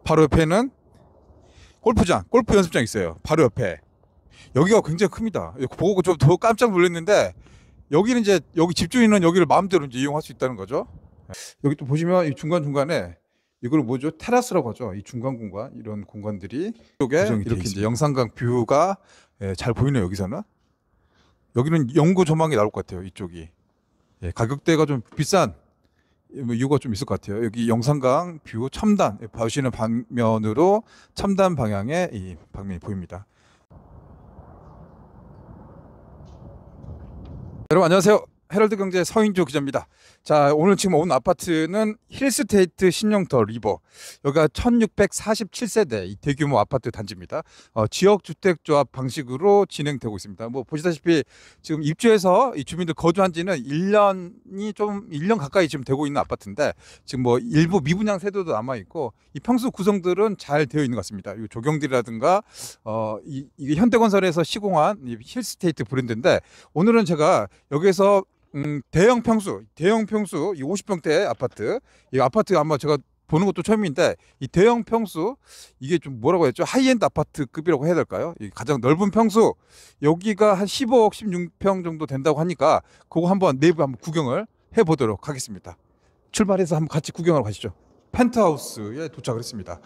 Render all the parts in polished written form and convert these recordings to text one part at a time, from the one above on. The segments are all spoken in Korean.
바로 옆에는 골프장, 골프 연습장 있어요. 바로 옆에. 여기가 굉장히 큽니다. 보고 좀 더 깜짝 놀랐는데, 여기는 이제 여기 집주인은 여기를 마음대로 이제 이용할 수 있다는 거죠. 여기 또 보시면 이 중간중간에 이걸 뭐죠? 테라스라고 하죠. 이 중간 공간, 이런 공간들이 이쪽에 이렇게 이제 영산강 뷰가 잘 보이네요. 여기서는. 여기는 영구 조망이 나올 것 같아요. 이쪽이. 가격대가 좀 비싼 이유가 좀 있을 것 같아요. 여기 영산강 뷰 첨단 보시는 방면으로 첨단 방향의 이 방면이 보입니다. 여러분 안녕하세요. 헤럴드 경제 서인조 기자입니다. 자, 오늘 지금 온 아파트는 힐스테이트 신용 더 리버. 여기가 1647세대 이 대규모 아파트 단지입니다. 지역주택조합 방식으로 진행되고 있습니다. 뭐 보시다시피 지금 입주해서 이 주민들 거주한 지는 1년 가까이 지금 되고 있는 아파트인데, 지금 뭐 일부 미분양 세도도 남아 있고 이 평수 구성들은 잘 되어 있는 것 같습니다. 이 조경들이라든가 이게 현대건설에서 시공한 이 힐스테이트 브랜드인데, 오늘은 제가 여기에서 대형 평수 이 50평대 아파트, 이 아파트 아마 제가 보는 것도 처음인데, 이 대형 평수 이게 좀 뭐라고 했죠? 하이엔드 아파트급이라고 해야 될까요? 이 가장 넓은 평수, 여기가 한 15억 16평 정도 된다고 하니까 그거 한번 내부 한번 구경을 해보도록 하겠습니다. 출발해서 한번 같이 구경하러 가시죠. 펜트하우스에 도착을 했습니다.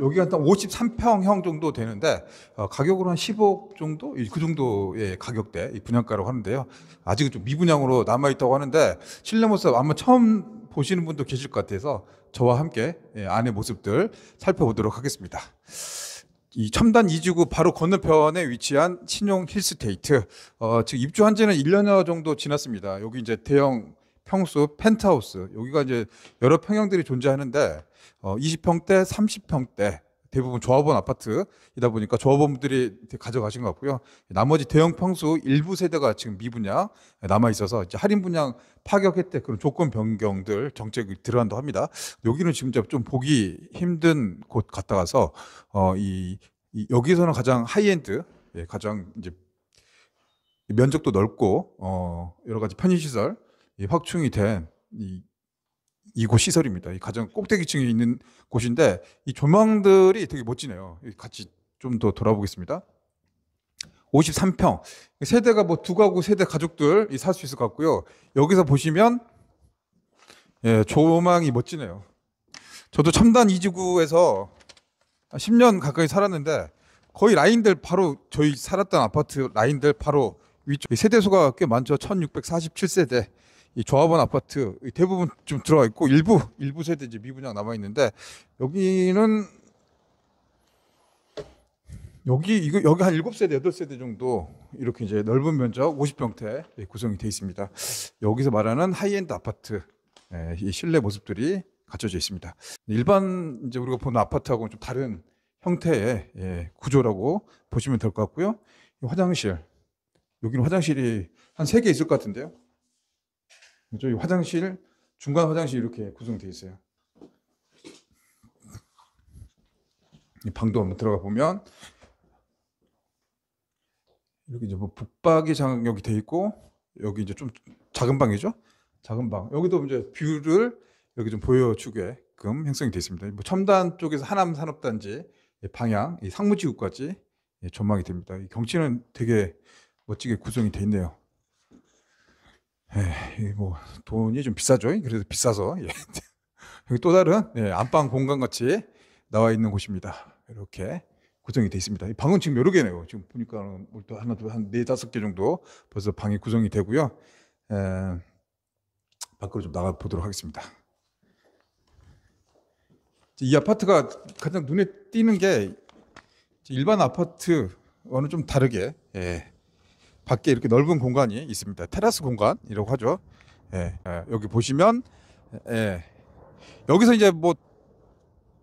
여기가 한 53평형 정도 되는데, 가격으로 한 10억 정도? 그 정도의 가격대, 이 분양가라고 하는데요. 아직은 좀 미분양으로 남아있다고 하는데, 실내 모습 아마 처음 보시는 분도 계실 것 같아서 저와 함께 안의 모습들 살펴보도록 하겠습니다. 이 첨단 2지구 바로 건너편에 위치한 신용 힐스테이트. 지금 입주한 지는 1년여 정도 지났습니다. 여기 이제 대형 평수 펜트하우스, 여기가 이제 여러 평형들이 존재하는데 20평대, 30평대 대부분 조합원 아파트이다 보니까 조합원분들이 가져가신 것 같고요. 나머지 대형 평수 일부 세대가 지금 미분양 남아 있어서 이제 할인 분양 파격 혜택 그런 조건 변경들 정책이 들어간다고 합니다. 여기는 지금 좀 보기 힘든 곳 갔다 가서 여기서는 가장 하이엔드, 가장 이제 면적도 넓고 여러 가지 편의 시설 확충이 된 이곳 시설입니다. 이 가장 꼭대기층에 있는 곳인데, 이 조망들이 되게 멋지네요. 같이 좀 더 돌아보겠습니다. 53평 세대가 뭐 두 가구 세대 가족들 살 수 있을 것 같고요. 여기서 보시면 조망이 멋지네요. 저도 첨단 2지구에서 10년 가까이 살았는데, 거의 라인들 바로 저희 살았던 아파트 라인들 바로 위쪽 세대수가 꽤 많죠. 1647세대 이 조합원 아파트 대부분 좀 들어가 있고, 일부 세대 이제 미분양 남아 있는데, 여기는 여기 한 7세대 8세대 정도 이렇게 이제 넓은 면적 50평대 구성이 되어 있습니다. 여기서 말하는 하이엔드 아파트 이 실내 모습들이 갖춰져 있습니다. 일반 이제 우리가 보는 아파트하고는 좀 다른 형태의 구조라고 보시면 될 것 같고요. 화장실, 여기는 화장실이 한 3개 있을 것 같은데요. 저희 화장실, 중간 화장실 이렇게 구성되어 있어요. 이 방도 한번 들어가 보면 이렇게 이제 뭐 북박이 장력이 되어 있고, 여기 이제 좀 작은 방이죠. 작은 방. 여기도 이제 뷰를 여기 좀 보여주게끔 형성이 되어 있습니다. 뭐 첨단 쪽에서 하남 산업단지 방향, 이 상무지구까지 전망이 됩니다. 이 경치는 되게 멋지게 구성이 되어 있네요. 뭐 돈이 좀 비싸죠. 그래서 비싸서 여기 또 다른 안방 공간 같이 나와 있는 곳입니다. 이렇게 구성이 되어 있습니다. 이 방은 지금 여러 개네요. 지금 보니까 또 하나, 둘, 한 4-5개 정도 벌써 방이 구성이 되고요. 밖으로 좀 나가 보도록 하겠습니다. 이 아파트가 가장 눈에 띄는 게 일반 아파트와는 좀 다르게 밖에 이렇게 넓은 공간이 있습니다. 테라스 공간이라고 하죠. 여기 보시면 여기서 이제 뭐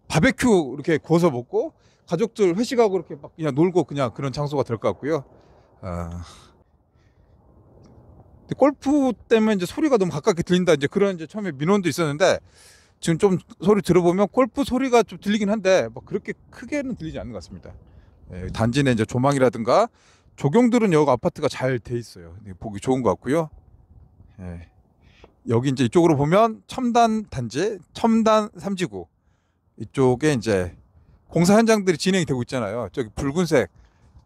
바베큐 이렇게 구워서 먹고 가족들 회식하고 이렇게 막 그냥 놀고 그냥 그런 장소가 될 것 같고요. 근데 골프 때문에 이제 소리가 너무 가깝게 들린다, 이제 그런 이제 처음에 민원도 있었는데, 지금 좀 소리 들어보면 골프 소리가 좀 들리긴 한데 뭐 그렇게 크게는 들리지 않는 것 같습니다. 단지 내 이제 조망이라든가 조경들은 여기 아파트가 잘 돼 있어요. 보기 좋은 것 같고요. 여기 이제 이쪽으로 보면 첨단 단지, 첨단 3지구. 이쪽에 이제 공사 현장들이 진행이 되고 있잖아요. 저기 붉은색,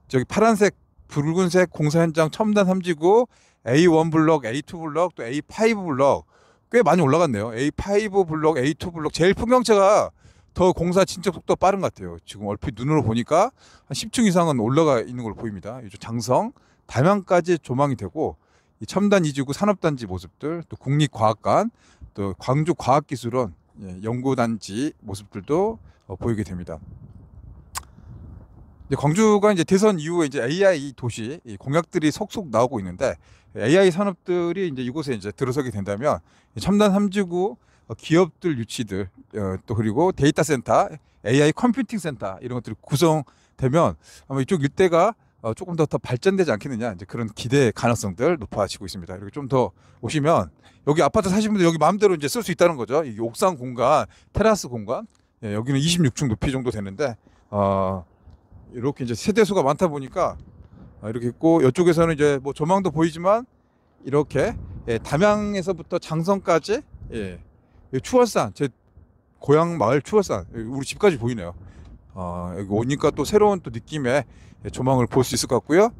저기 파란색, 붉은색 공사 현장 첨단 3지구 A1 블록, A2 블록, 또 A5 블록 꽤 많이 올라갔네요. A5 블록, A2 블록 제일 풍경채가 더 공사 진척 속도가 빠른 것 같아요. 지금 얼핏 눈으로 보니까 한 10층 이상은 올라가 있는 걸로 보입니다. 이쪽 장성, 담양까지 조망이 되고 이 첨단 2지구 산업단지 모습들, 또 국립과학관, 또 광주과학기술원 연구단지 모습들도 보이게 됩니다. 이제 광주가 이제 대선 이후에 이제 AI 도시 공약들이 속속 나오고 있는데 AI 산업들이 이제 이곳에 이제 들어서게 된다면 첨단 3지구 기업들 유치들 또 그리고 데이터 센터, AI 컴퓨팅 센터 이런 것들이 구성되면 아마 이쪽 일대가 조금 더 발전되지 않겠느냐 이제 그런 기대 가능성들 높아지고 있습니다. 이렇게 좀 더 오시면 여기 아파트 사시는 분들 여기 마음대로 이제 쓸 수 있다는 거죠. 이 옥상 공간, 테라스 공간 여기는 26층 높이 정도 되는데 이렇게 이제 세대수가 많다 보니까 이렇게 있고 이쪽에서는 이제 뭐 조망도 보이지만 이렇게 담양에서부터 장성까지 추월산 제 고향 마을 추월산 우리 집까지 보이네요. 여기 오니까 또 새로운 또 느낌의 조망을 볼 수 있을 것 같고요.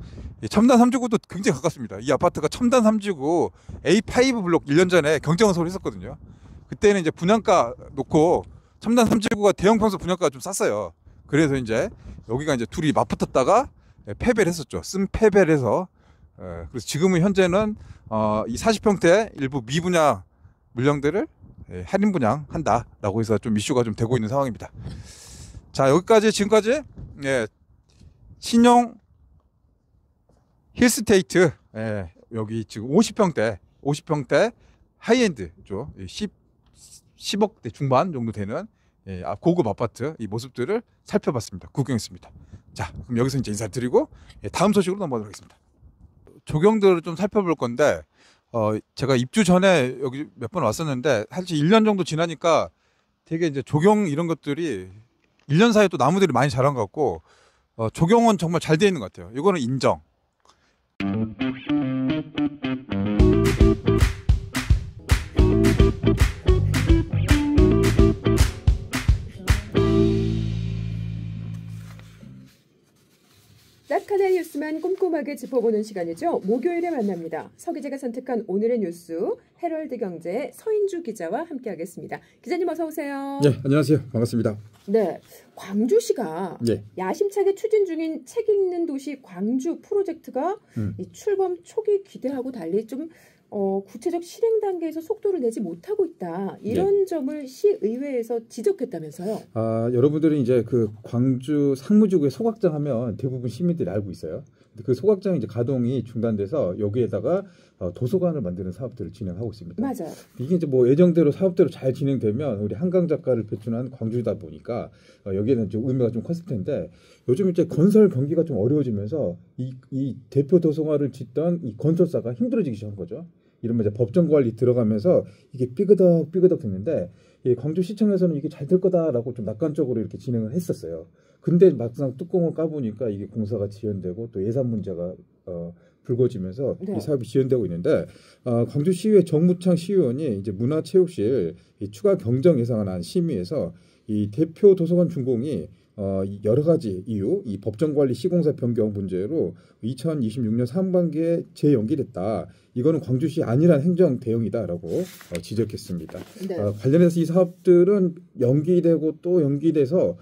첨단 3지구도 굉장히 가깝습니다. 이 아파트가 첨단 3지구 A5 블록 1년 전에 경쟁을 했었거든요. 그때는 이제 분양가 놓고 첨단 3지구가 대형 평수 분양가가 좀 쌌어요. 그래서 이제 여기가 이제 둘이 맞붙었다가 패배를 했었죠. 패배를 해서 그래서 지금은 현재는 이 40평대 일부 미분양 물량들을 할인 분양한다라고 해서 좀 이슈가 좀 되고 있는 상황입니다. 자, 여기까지 지금까지 신용 힐스테이트 여기 지금 50평대 하이엔드죠. 10억대 중반 정도 되는 고급 아파트 이 모습들을 살펴봤습니다. 구경했습니다. 자, 그럼 여기서 이제 인사드리고 다음 소식으로 넘어가도록 하겠습니다. 조경들을 좀 살펴볼 건데 제가 입주 전에 여기 몇 번 왔었는데 사실 1년 정도 지나니까 되게 이제 조경 이런 것들이 1년 사이에 또 나무들이 많이 자란 것 같고 조경은 정말 잘 되어 있는 것 같아요. 이거는 인정. 딱 하나의 뉴스만 꼼꼼하게 짚어보는 시간이죠. 목요일에 만납니다. 서 기자가 선택한 오늘의 뉴스 헤럴드 경제의 서인주 기자와 함께하겠습니다. 기자님 어서 오세요. 네, 안녕하세요. 반갑습니다. 네, 광주시가 야심차게 추진 중인 책 읽는 도시 광주 프로젝트가 이 출범 초기 기대하고 달리 좀 구체적 실행 단계에서 속도를 내지 못하고 있다. 이런 점을 시의회에서 지적했다면서요. 여러분들은 이제 그 광주 상무지구의 소각장 하면 대부분 시민들이 알고 있어요. 근데 그 소각장 이제 가동이 중단돼서 여기에다가 도서관을 만드는 사업들을 진행하고 있습니다. 맞아요. 이게 이제 뭐 예정대로 사업대로 잘 진행되면 우리 한강 작가를 배출한 광주다 보니까 여기에는 좀 의미가 좀 컸을 텐데 요즘 이제 건설 경기가 좀 어려워지면서 이 대표 도서관을 짓던 이 건설사가 힘들어지기 시작한 거죠. 이러면 이제 법정 관리 들어가면서 이게 삐그덕 됐는데 광주시청에서는 이게 잘 될 거다라고 좀 낙관적으로 이렇게 진행을 했었어요. 근데 막상 뚜껑을 까보니까 이게 공사가 지연되고 또 예산 문제가 불거지면서 이 사업이 지연되고 있는데 광주시의회 정무창 시의원이 이제 문화체육실 추가 경정 예산안 안 심의에서 이 대표 도서관 준공이 여러 가지 이유, 이 법정관리 시공사 변경 문제로 2026년 상반기에 재연기됐다. 이거는 광주시 안일한 행정 대응이다라고 지적했습니다. 네. 관련해서 이 사업들은 연기되고 또 연기돼서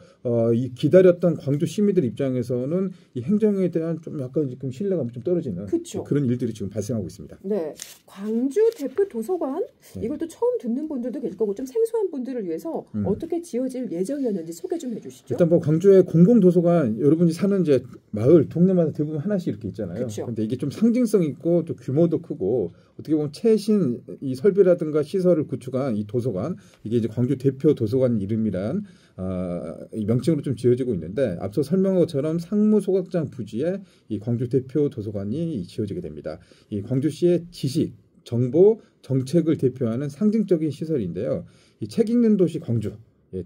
이 기다렸던 광주 시민들 입장에서는 이 행정에 대한 좀 약간 지금 신뢰감이 좀 떨어지는 그런 일들이 지금 발생하고 있습니다. 네, 광주 대표 도서관 이걸 또 처음 듣는 분들도 계실 거고 좀 생소한 분들을 위해서 어떻게 지어질 예정이었는지 소개 좀 해주시죠. 일단 뭐 광주의 공공도서관 여러분이 사는 이제 마을 동네마다 대부분 하나씩 이렇게 있잖아요. 근데 이게 좀 상징성 있고 또 규모도 크고 어떻게 보면 최신 이 설비라든가 시설을 구축한 이 도서관 이게 이제 광주 대표 도서관 이름이란 이 명칭으로 좀 지어지고 있는데 앞서 설명한 것처럼 상무소각장 부지에 이 광주 대표 도서관이 지어지게 됩니다. 이 광주시의 지식, 정보, 정책을 대표하는 상징적인 시설인데요. 이 책 읽는 도시 광주.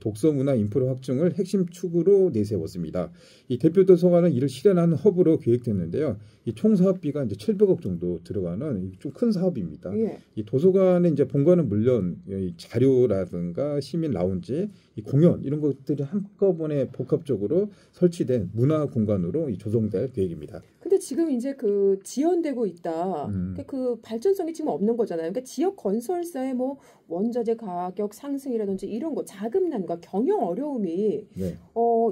독서 문화 인프라 확충을 핵심 축으로 내세웠습니다. 이 대표 도서관은 이를 실현하는 허브로 계획됐는데요. 이 총 사업비가 이제 700억 정도 들어가는 좀 큰 사업입니다. 이 도서관의 이제 본관은 물론 이 자료라든가 시민 라운지, 이 공연 이런 것들이 한꺼번에 복합적으로 설치된 문화 공간으로 조성될 계획입니다. 근데 지금 이제 그 지연되고 있다. 그러니까 그 발전성이 지금 없는 거잖아요. 그러니까 지역 건설사의 뭐 원자재 가격 상승이라든지 이런 거 자금난과 경영 어려움이 네.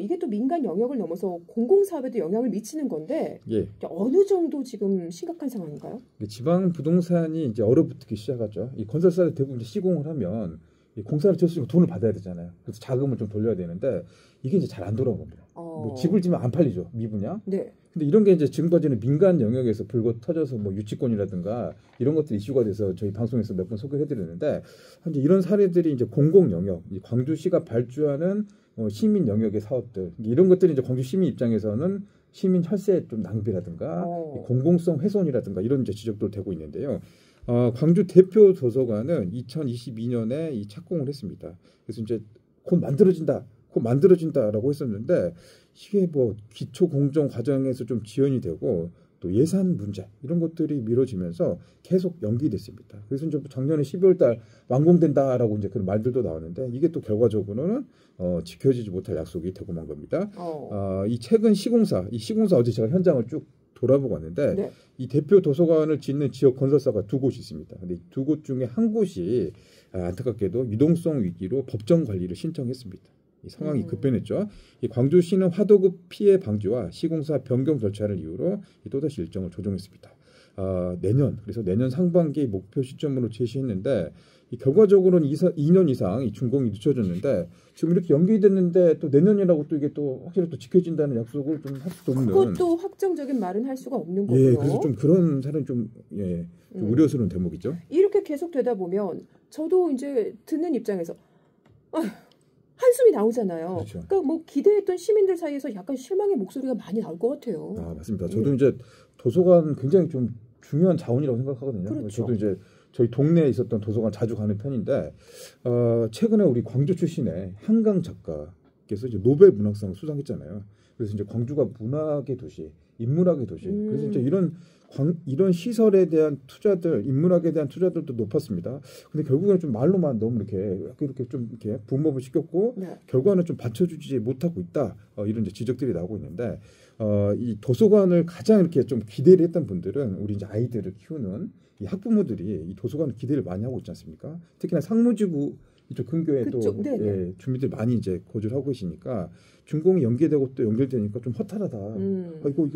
이게 또 민간 영역을 넘어서 공공사업에도 영향을 미치는 건데 예. 어느 정도 지금 심각한 상황인가요? 지방 부동산이 이제 얼어붙기 시작하죠. 이 건설사들 대부분 이제 시공을 하면 이 공사를 쳤으니까 돈을 받아야 되잖아요. 그래서 자금을 좀 돌려야 되는데 이게 이제 잘 안 돌아온 겁니다. 뭐 집을 지면 안 팔리죠, 미분양. 네. 근데 이런 게 이제 지금까지는 민간 영역에서 불고 터져서 뭐 유치권이라든가 이런 것들이 이슈가 돼서 저희 방송에서 몇 번 소개해드렸는데 현재 이런 사례들이 이제 공공 영역, 광주시가 발주하는 시민 영역의 사업들 이런 것들이 이제 광주 시민 입장에서는 시민 혈세 좀 낭비라든가 공공성 훼손이라든가 이런 이제 지적도 되고 있는데요. 광주 대표 도서관은 2022년에 이 착공을 했습니다. 그래서 이제 곧 만들어진다라고 했었는데 이게 뭐 기초 공정 과정에서 좀 지연이 되고 또 예산 문제 이런 것들이 미뤄지면서 계속 연기됐습니다. 그래서 이제 작년에 12월달 완공된다라고 이제 그런 말들도 나왔는데 이게 또 결과적으로는 지켜지지 못할 약속이 되고 만 겁니다. 이 최근 시공사 어제 제가 현장을 쭉 돌아보고 왔는데 네. 이 대표 도서관을 짓는 지역 건설사가 두 곳이 있습니다. 근데 두 곳 중에 한 곳이 안타깝게도 유동성 위기로 법정 관리를 신청했습니다. 이 상황이 급변했죠. 이 광주시는 화도급 피해 방지와 시공사 변경 절차를 이유로 또다시 일정을 조정했습니다. 그래서 내년 상반기 목표 시점으로 제시했는데 결과적으로는 2년 이상 이 준공이 늦춰졌는데 지금 이렇게 연기됐는데 또 내년이라고 또 이게 또 확실히 또 지켜진다는 약속을 좀 할 수도 없는. 그것도 확정적인 말은 할 수가 없는 거고요. 예, 그래서 좀 그런 사례는 좀 우려스러운 대목이죠. 이렇게 계속 되다 보면 저도 이제 듣는 입장에서 한숨이 나오잖아요. 그렇죠. 그러니까 뭐 기대했던 시민들 사이에서 약간 실망의 목소리가 많이 나올 것 같아요. 맞습니다. 저도 이제 도서관 굉장히 좀 중요한 자원이라고 생각하거든요. 그렇죠. 저도 이제 저희 동네에 있었던 도서관 자주 가는 편인데 최근에 우리 광주 출신의 한강 작가께서 이제 노벨 문학상을 수상했잖아요. 그래서 이제 광주가 문학의 도시, 인문학의 도시. 그래서 이제 이런 시설에 대한 투자들, 인문학에 대한 투자들도 높았습니다. 근데 결국에는 좀 말로만 너무 이렇게 좀 이렇게 붐업을 시켰고 네. 결과는 좀 받쳐주지 못하고 있다. 이런 이제 지적들이 나오고 있는데 이 도서관을 가장 이렇게 좀 기대를 했던 분들은 우리 이제 아이들을 키우는 이 학부모들이 이 도서관을 기대를 많이 하고 있지 않습니까? 특히나 상무지구 이쪽 근교에도 주민들 많이 이제 거주를 하고 계시니까 준공이 연기되고 또 연결되니까 좀 허탈하다. 이거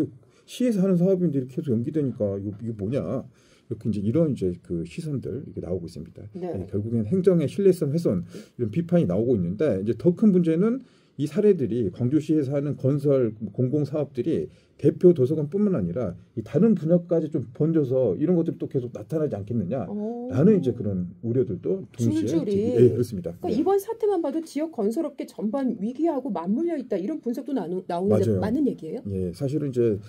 시에서 하는 사업인데 이렇게 계속 연기되니까 이게 뭐냐? 이렇게 이런 그 시선들 이렇게 나오고 있습니다. 네. 결국엔 행정의 신뢰성 훼손 이런 비판이 나오고 있는데 이제 더 큰 문제는 이 사례들이 광주시에서 하는 건설 공공 사업들이 대표 도서관뿐만 아니라 이 다른 분야까지 좀 번져서 이런 것들이 또 계속 나타나지 않겠느냐라는 이제 그런 우려들도 동시에 줄줄이 그렇습니다. 그러니까 이번 사태만 봐도 지역 건설업계 전반 위기하고 맞물려 있다 이런 분석도 나오는데 맞는 얘기예요? 예, 사실은 이제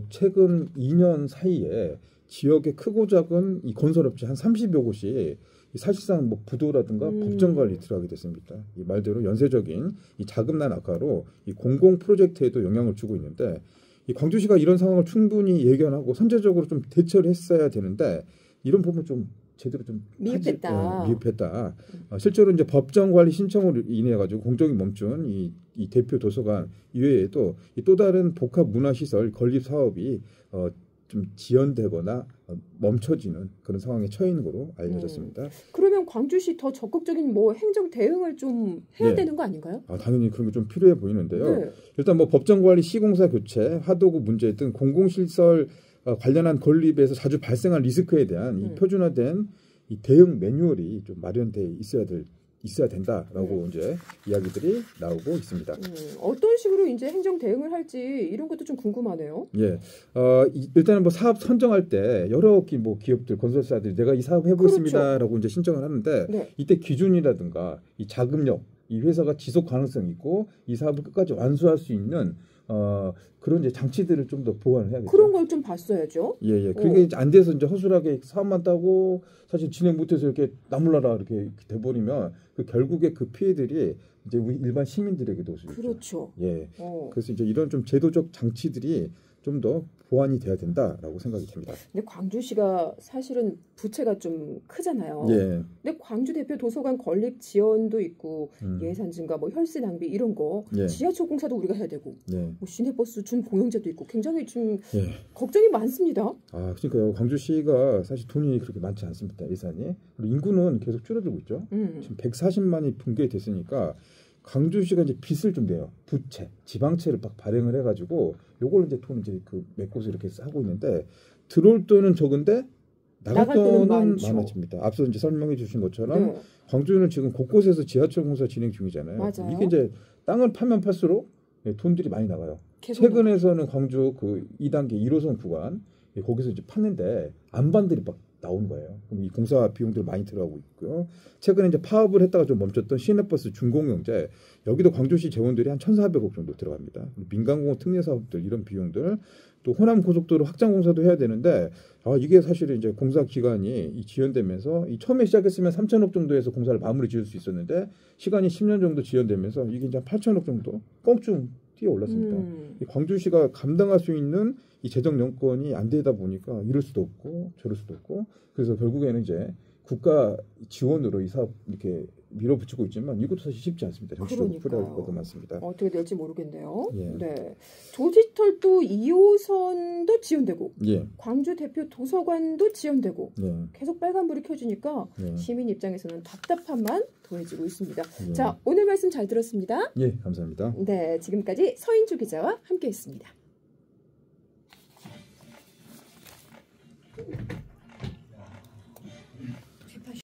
최근 2년 사이에 지역의 크고 작은 이 건설업체 한 30여 곳이 사실상 뭐 부도라든가 법정 관리 들어가게 됐습니다. 이 말대로 연쇄적인 이 자금난 악화로 이 공공 프로젝트에도 영향을 주고 있는데 이 광주시가 이런 상황을 충분히 예견하고 선제적으로 좀 대처를 했어야 되는데 이런 부분 좀 제대로 좀 미흡했다. 실제로 이제 법정 관리 신청으로 인해 가지고 공정이 멈춘 이 대표 도서관 이외에도 또 다른 복합 문화시설 건립 사업이 좀 지연되거나 멈춰지는 그런 상황에 처해 있는 것으로 알려졌습니다. 그러면 광주시 더 적극적인 뭐 행정 대응을 좀 해야 되는 거 아닌가요? 당연히 그런 게 좀 필요해 보이는데요. 네. 일단 뭐 법정관리 시공사 교체, 화도구 문제 등 공공시설 관련한 건립에서 자주 발생한 리스크에 대한 이 표준화된 이 대응 매뉴얼이 좀 마련돼 있어야 된다라고 이제 이야기들이 나오고 있습니다. 어떤 식으로 이제 행정 대응을 할지 이런 것도 좀 궁금하네요. 예, 일단은 뭐 사업 선정할 때 여러 뭐 기업들, 건설사들이 내가 이 사업 해보겠습니다라고 이제 신청을 하는데 이때 기준이라든가 이 자금력, 이 회사가 지속 가능성이 있고 이 사업을 끝까지 완수할 수 있는 그런 이제 장치들을 좀 더 보완을 해야겠죠. 그런 걸 좀 봤어야죠. 예. 그게 이제 안 돼서 이제 허술하게 사업만 따고 사실 진행 못해서 이렇게 나몰라라 이렇게 돼버리면 결국에 그 피해들이 이제 우리 일반 시민들에게도 오죠. 그렇죠. 예. 그래서 이제 이런 좀 제도적 장치들이 좀 더 보완이 돼야 된다라고 생각이 됩니다. 근데 광주시가 사실은 부채가 좀 크잖아요. 예. 근데 광주 대표 도서관 건립 지원도 있고 예산 증가, 뭐 혈세 낭비 이런 거 예. 지하철 공사도 우리가 해야 되고 예. 뭐 시내버스 준 공영제도 있고 굉장히 좀 예. 걱정이 많습니다. 아, 그러니까요. 광주시가 사실 돈이 그렇게 많지 않습니다. 예산이. 그리고 인구는 계속 줄어들고 있죠. 지금 140만이 붕괴됐으니까 광주시가 이제 빚을 좀 내요. 부채, 지방채를 막 발행을 해가지고 요걸 이제 돈 이제 그 메꿔서 이렇게 하고 있는데 들어올 돈은 적은데 나갈 돈은 많아집니다. 앞서 이제 설명해 주신 것처럼 네. 광주는 지금 곳곳에서 지하철 공사 진행 중이잖아요. 맞아요. 이게 이제 땅을 파면 팔수록 돈들이 많이 나가요. 계속 최근에서는 광주 그 2단계 1호선 구간 거기서 이제 팠는데 안반들이 막 나오는 거예요. 그럼 이 공사 비용들 많이 들어가고 있고요. 최근에 이제 파업을 했다가 좀 멈췄던 시내버스 준공영제 여기도 광주시 재원들이 한 1,400억 정도 들어갑니다. 민간공업 특례 사업들 이런 비용들 또 호남 고속도로 확장 공사도 해야 되는데 이게 사실은 이제 공사 기간이 지연되면서 이 처음에 시작했으면 3,000억 정도에서 공사를 마무리 지을 수 있었는데 시간이 10년 정도 지연되면서 이게 이제 8,000억 정도 껑충 뛰어 올랐습니다. 이 광주시가 감당할 수 있는 이 재정 여건이 안 되다 보니까 이럴 수도 없고 저럴 수도 없고 그래서 결국에는 이제 국가 지원으로 이 사업 이렇게 밀어붙이고 있지만 이것도 사실 쉽지 않습니다. 정치적으로 풀어야 할 것도 많습니다. 어떻게 될지 모르겠네요. 예. 네, 조지철도 2호선도 지연되고 예. 광주 대표 도서관도 지연되고 예. 계속 빨간불이 켜지니까 예. 시민 입장에서는 답답함만 더해지고 있습니다. 예. 자, 오늘 말씀 잘 들었습니다. 예, 감사합니다. 네, 지금까지 서인주 기자와 함께했습니다.